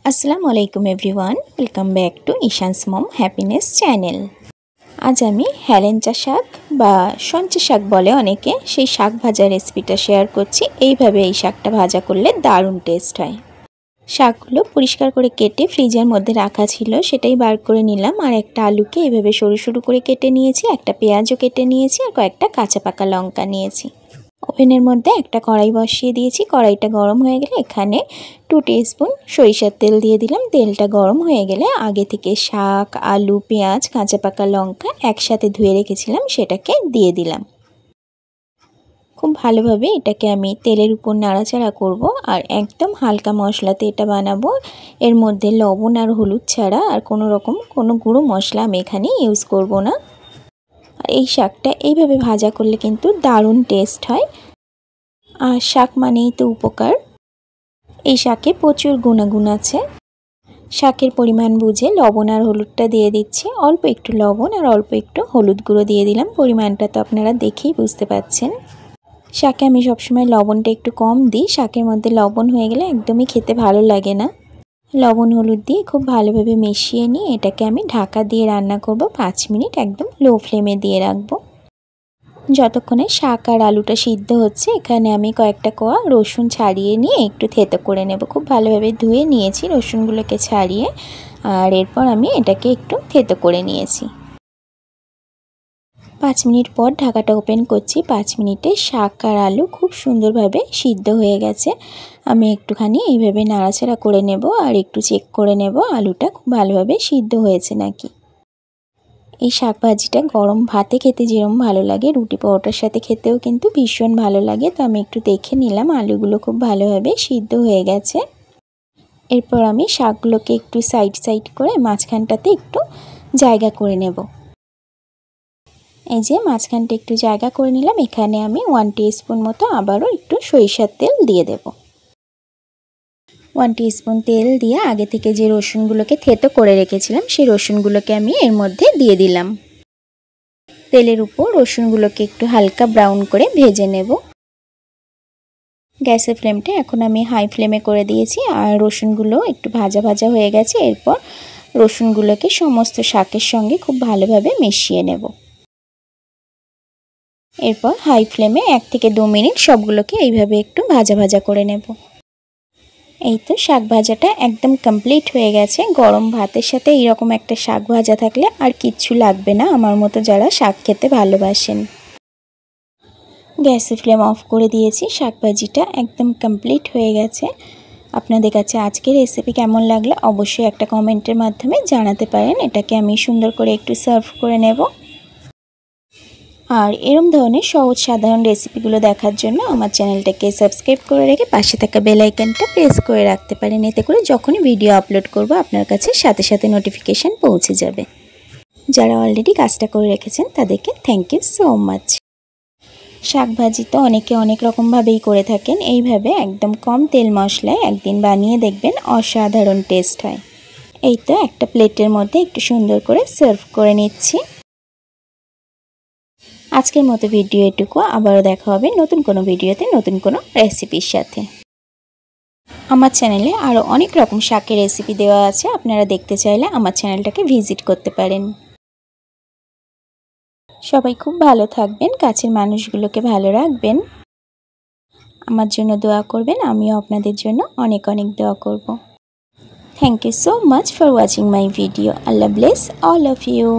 আসসালামু আলাইকুম everyone, welcome back to Ishan's mom happiness channel. আজ আমি হেলেঞ্চা শাক বা সঞ্চে শাক বলে অনেকে, সেই শাক ভাজার রেসিপিটা শেয়ার করছি। এইভাবে এই শাকটা ভাজা করলে দারুণ টেস্ট হয়। শাকগুলো পরিষ্কার করে কেটে ফ্রিজের মধ্যে রাখা ছিল, সেটাই বার করে নিলাম। আর একটা আলুকে এইভাবে সরু সরু করে কেটে নিয়েছি, একটা পেঁয়াজও কেটে নিয়েছি, আর কয়েকটা কাঁচা পাকা লঙ্কা নিয়েছি। ওভেনের মধ্যে একটা কড়াই বসিয়ে দিয়েছি। কড়াইটা গরম হয়ে গেলে এখানে 2 টিস্পুন সরিষার তেল দিয়ে দিলাম। তেলটা গরম হয়ে গেলে আগে থেকে শাক, আলু, পেঁয়াজ, কাঁচা পাকা লঙ্কা একসাথে ধুয়ে রেখেছিলাম, সেটাকে দিয়ে দিলাম। খুব ভালোভাবে এটাকে আমি তেলের উপর নাড়াচাড়া করব। আর একদম হালকা মশলাতে এটা বানাবো। এর মধ্যে লবণ আর হলুদ ছাড়া আর কোনো গুঁড়ো মশলা আমি এখানে ইউজ করব না। এই শাকটা এইভাবে ভাজা করলে কিন্তু দারুণ টেস্ট হয়। আর শাক মানেই তো উপকার। এই শাকে প্রচুর গুণাগুণ আছে। শাকের পরিমাণ বুঝে লবণ আর হলুদটা দিয়ে দিচ্ছি। অল্প একটু লবণ আর অল্প একটু হলুদ গুঁড়ো দিয়ে দিলাম। পরিমাণটা তো আপনারা দেখেই বুঝতে পারছেন। শাকে আমি সবসময় লবণটা একটু কম দিই। শাকের মধ্যে লবণ হয়ে গেলে একদমই খেতে ভালো লাগে না। লবণ হলুদ দিয়ে খুব ভালোভাবে মিশিয়ে নিয়ে এটাকে আমি ঢাকা দিয়ে রান্না করব 5 মিনিট। একদম লো ফ্লেমে দিয়ে রাখবো। যতক্ষণে শাক আর আলুটা সিদ্ধ হচ্ছে, এখানে আমি কয়েকটা কোয়া রসুন ছাড়িয়ে নিয়ে একটু থেতো করে নেব। খুব ভালোভাবে ধুয়ে নিয়েছি রসুনগুলোকে ছাড়িয়ে। আর এরপর আমি এটাকে একটু থেতো করে নিয়েছি। 5 মিনিট পর ঢাকাটা ওপেন করছি। 5 মিনিটে শাক আর আলু খুব সুন্দরভাবে সিদ্ধ হয়ে গেছে। আমি একটুখানি এইভাবে নাড়াচাড়া করে নেব আর একটু চেক করে নেব আলুটা খুব ভালোভাবে সিদ্ধ হয়েছে নাকি। এই শাক ভাজিটা গরম ভাতে খেতে যেরকম ভালো লাগে, রুটি পরোটার সাথে খেতেও কিন্তু ভীষণ ভালো লাগে। তো আমি একটু দেখে নিলাম আলুগুলো খুব ভালোভাবে সিদ্ধ হয়ে গেছে। এরপর আমি শাকগুলোকে একটু সাইড করে মাঝখানটাতে একটু জায়গা করে নেব। এই যে মাঝখানটা একটু জায়গা করে নিলাম। এখানে আমি 1 টিস্পুন মতো আবারও একটু সরিষার তেল দিয়ে দেব। 1 টিস্পুন তেল দিয়ে আগে থেকে যে রসুনগুলোকে থেতো করে রেখেছিলাম, সেই রসুনগুলোকে আমি এর মধ্যে দিয়ে দিলাম। তেলের উপর রসুনগুলোকে একটু হালকা ব্রাউন করে ভেজে নেব। গ্যাসের ফ্লেমটা এখন আমি হাই ফ্লেমে করে দিয়েছি। আর রসুনগুলো একটু ভাজা ভাজা হয়ে গেছে। এরপর রসুনগুলোকে সমস্ত শাকের সঙ্গে খুব ভালোভাবে মিশিয়ে নেব। এরপর হাই ফ্লেমে 1 থেকে 2 মিনিট সবগুলোকে এইভাবে একটু ভাজা ভাজা করে নেব। এই তো শাক ভাজাটা একদম কমপ্লিট হয়ে গেছে। গরম ভাতের সাথে এইরকম একটা শাক ভাজা থাকলে আর কিচ্ছু লাগবে না, আমার মতো যারা শাক খেতে ভালোবাসেন। গ্যাসের ফ্লেম অফ করে দিয়েছি। শাক ভাজিটা একদম কমপ্লিট হয়ে গেছে। আপনাদের কাছে আজকের রেসিপি কেমন লাগলো অবশ্যই একটা কমেন্টের মাধ্যমে জানাতে পারেন। এটাকে আমি সুন্দর করে একটু সার্ভ করে নেব। আর এরকম ধরনের সহজ সাধারণ রেসিপিগুলো দেখার জন্য আমার চ্যানেলটাকে সাবস্ক্রাইব করে রেখে পাশে থাকা বেল আইকনটা প্রেস করে রাখতে পারেন। এতে করে যখনই ভিডিও আপলোড করব আপনার কাছে সাথে সাথে নোটিফিকেশান পৌঁছে যাবে। যারা অলরেডি কাজটা করে রেখেছেন তাদেরকে থ্যাংক ইউ সো মাচ। শাক ভাজি তো অনেকে অনেক রকমভাবেই করে থাকেন। এইভাবে একদম কম তেল মশলায় একদিন বানিয়ে দেখবেন, অসাধারণ টেস্ট হয়। এই তো একটা প্লেটের মধ্যে একটু সুন্দর করে সার্ভ করে নিচ্ছি। আজকের মতো ভিডিও এটুকু। আবারও দেখা হবে নতুন কোনো ভিডিওতে নতুন কোনো রেসিপির সাথে। আমার চ্যানেলে আরও অনেক রকম শাকের রেসিপি দেওয়া আছে, আপনারা দেখতে চাইলে আমার চ্যানেলটাকে ভিজিট করতে পারেন। সবাই খুব ভালো থাকবেন, কাছের মানুষগুলোকে ভালো রাখবেন। আমার জন্য দোয়া করবেন, আমিও আপনাদের জন্য অনেক অনেক দোয়া করব। Thank you so much for watching my video. Allah bless all of you.